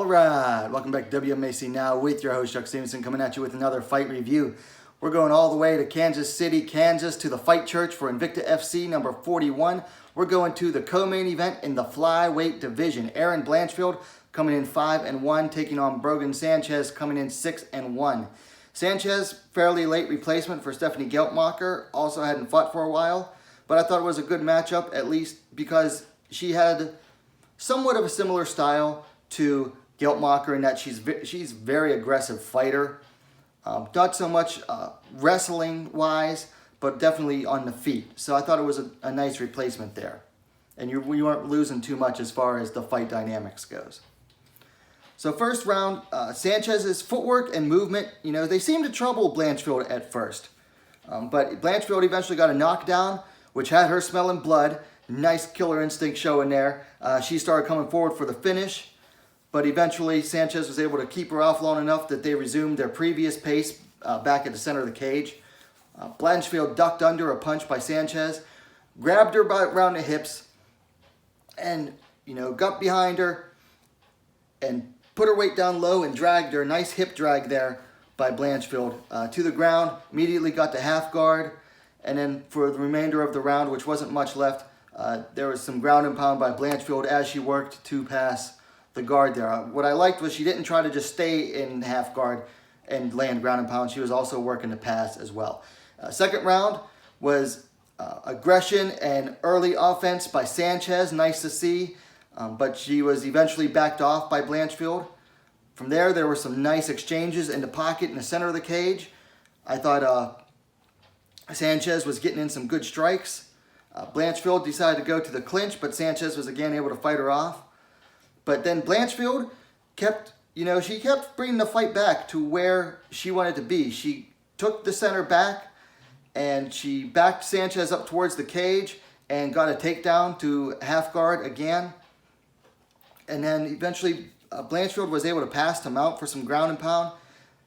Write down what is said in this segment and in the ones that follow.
Alright, welcome back to WMMA Now with your host Chuck Stevenson, coming at you with another fight review. We're going all the way to Kansas City, Kansas, to the Fight Church for Invicta FC number 41. We're going to the co-main event in the Flyweight division. Erin Blanchfield coming in 5-1, taking on Brogan Sanchez coming in 6-1. Sanchez, fairly late replacement for Erin Geltmacher, also hadn't fought for a while, but I thought it was a good matchup, at least because she had somewhat of a similar style to Geltmacher in that she's a very aggressive fighter. Not so much wrestling-wise, but definitely on the feet. So I thought it was a nice replacement there. And we weren't losing too much as far as the fight dynamics goes. So first round, Sanchez's footwork and movement, they seemed to trouble Blanchfield at first. But Blanchfield eventually got a knockdown, which had her smelling blood. Nice killer instinct showing there. She started coming forward for the finish. But eventually, Sanchez was able to keep her off long enough that they resumed their previous pace back at the center of the cage. Blanchfield ducked under a punch by Sanchez, grabbed her around the hips, and, got behind her and put her weight down low and dragged her. Nice hip drag there by Blanchfield to the ground. Immediately got to half guard. And then for the remainder of the round, which wasn't much left, there was some ground and pound by Blanchfield as she worked to pass the guard there. What I liked was she didn't try to just stay in half guard and land ground and pound. She was also working to pass as well. Second round was aggression and early offense by Sanchez. Nice to see, but she was eventually backed off by Blanchfield. From there were some nice exchanges in the pocket in the center of the cage. I thought Sanchez was getting in some good strikes. Blanchfield decided to go to the clinch, but Sanchez was again able to fight her off. But then Blanchfield kept bringing the fight back to where she wanted to be. She took the center back and she backed Sanchez up towards the cage and got a takedown to half guard again. And then eventually Blanchfield was able to pass to mount for some ground and pound.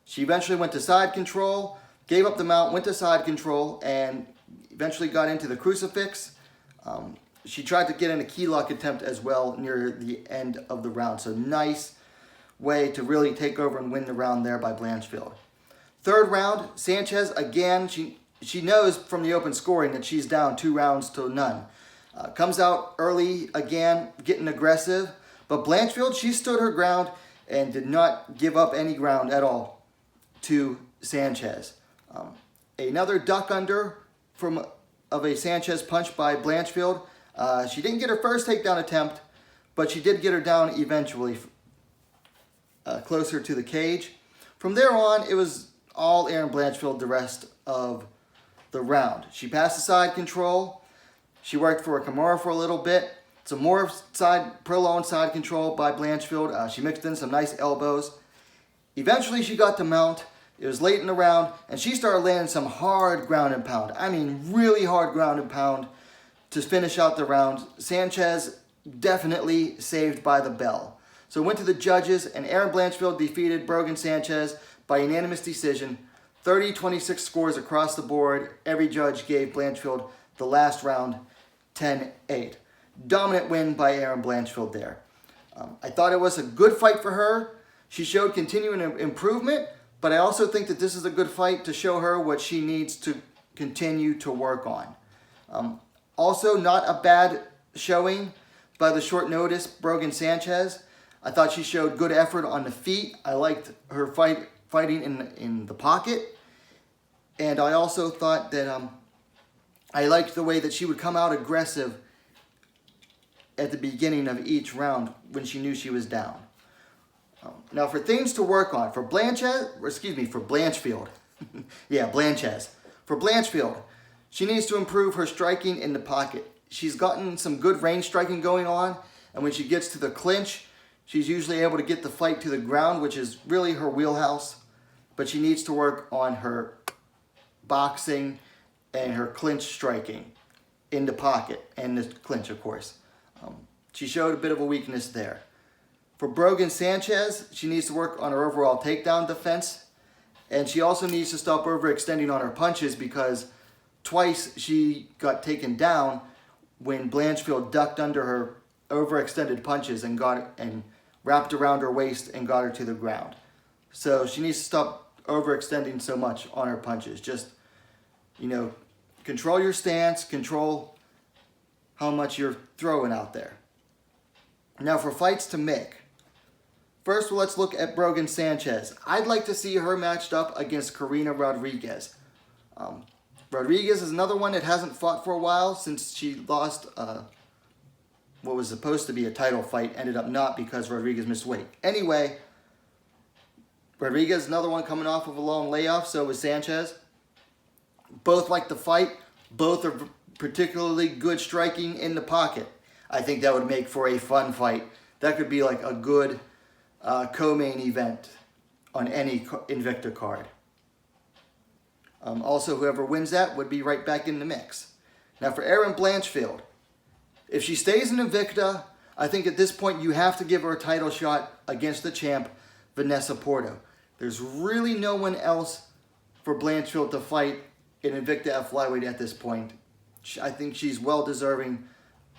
She eventually went to side control, gave up the mount, went to side control, and eventually got into the crucifix. She tried to get in a key lock attempt as well near the end of the round. So nice way to really take over and win the round there by Blanchfield. Third round, Sanchez again, she knows from the open scoring that she's down 2-0. Comes out early again, getting aggressive. But Blanchfield, she stood her ground and did not give up any ground at all to Sanchez. Another duck under of a Sanchez punch by Blanchfield. She didn't get her first takedown attempt, but she did get her down eventually closer to the cage. From there on, it was all Erin Blanchfield the rest of the round. She passed the side control. She worked for a Kimura for a little bit. Some more prolonged side control by Blanchfield. She mixed in some nice elbows. Eventually, she got to mount. It was late in the round, and she started landing some hard ground and pound. I mean, really hard ground and pound to finish out the round. Sanchez definitely saved by the bell. So it went to the judges, and Erin Blanchfield defeated Brogan Sanchez by unanimous decision. 30-26 scores across the board. Every judge gave Blanchfield the last round 10-8. Dominant win by Erin Blanchfield there. I thought it was a good fight for her. She showed continuing improvement, but I also think that this is a good fight to show her what she needs to continue to work on. Also, not a bad showing by the short notice Brogan Sanchez. I thought she showed good effort on the feet. I liked her fighting in the pocket. And I also thought that I liked the way that she would come out aggressive at the beginning of each round when she knew she was down. Now for things to work on, for Blanchfield. Yeah, Blanchfield. For Blanchfield, she needs to improve her striking in the pocket. She's gotten some good range striking going on, and when she gets to the clinch, she's usually able to get the fight to the ground, which is really her wheelhouse. But she needs to work on her boxing and her clinch striking in the pocket, and the clinch, of course. She showed a bit of a weakness there. For Brogan Sanchez, she needs to work on her overall takedown defense, and she also needs to stop overextending on her punches because twice she got taken down when Blanchfield ducked under her overextended punches and wrapped around her waist and got her to the ground. So she needs to stop overextending so much on her punches. Just, control your stance, control how much you're throwing out there. Now for fights to make. First, let's look at Brogan Sanchez. I'd like to see her matched up against Karina Rodriguez. Rodriguez is another one that hasn't fought for a while since she lost what was supposed to be a title fight. Ended up not because Rodriguez missed weight. Anyway, Rodriguez, another one coming off of a long layoff, so was Sanchez. Both like to fight. Both are particularly good striking in the pocket. I think that would make for a fun fight. That could be like a good co-main event on any Invicta card. Also, whoever wins that would be right back in the mix. Now for Erin Blanchfield, if she stays in Invicta, I think at this point you have to give her a title shot against the champ, Vanessa Porto. There's really no one else for Blanchfield to fight in Invicta at Flyweight at this point. I think she's well deserving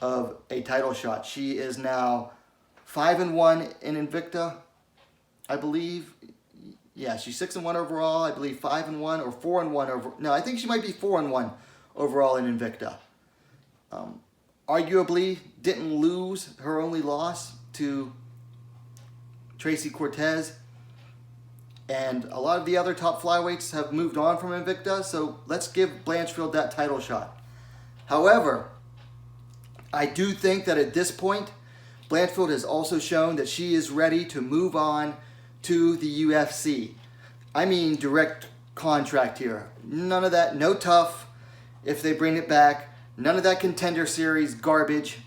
of a title shot. She is now 5-1 in Invicta, I believe. Yeah, she's 6-1 overall. I believe 5-1 or 4-1 over. No, I think she might be 4-1 overall in Invicta. Arguably didn't lose her only loss to Tracy Cortez. And a lot of the other top flyweights have moved on from Invicta, so let's give Blanchfield that title shot. However, I do think that at this point, Blanchfield has also shown that she is ready to move on to the UFC. I mean direct contract here. None of that, no tough if they bring it back. None of that contender series garbage.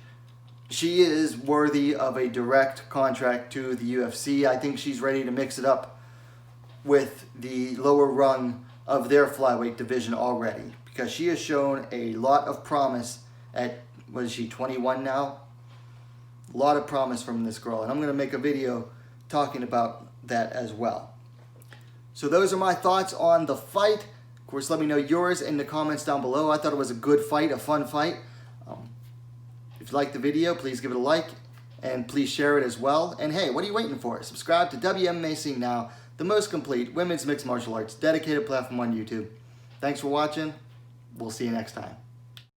She is worthy of a direct contract to the UFC. I think she's ready to mix it up with the lower rung of their flyweight division already, because she has shown a lot of promise at, what is she, 21 now? A lot of promise from this girl, and I'm going to make a video talking about that as well. So those are my thoughts on the fight. Of course, let me know yours in the comments down below. I thought it was a good fight, a fun fight. If you liked the video, please give it a like, and please share it as well. And hey, what are you waiting for? Subscribe to WMMA Now, the most complete women's mixed martial arts dedicated platform on YouTube. Thanks for watching. We'll see you next time.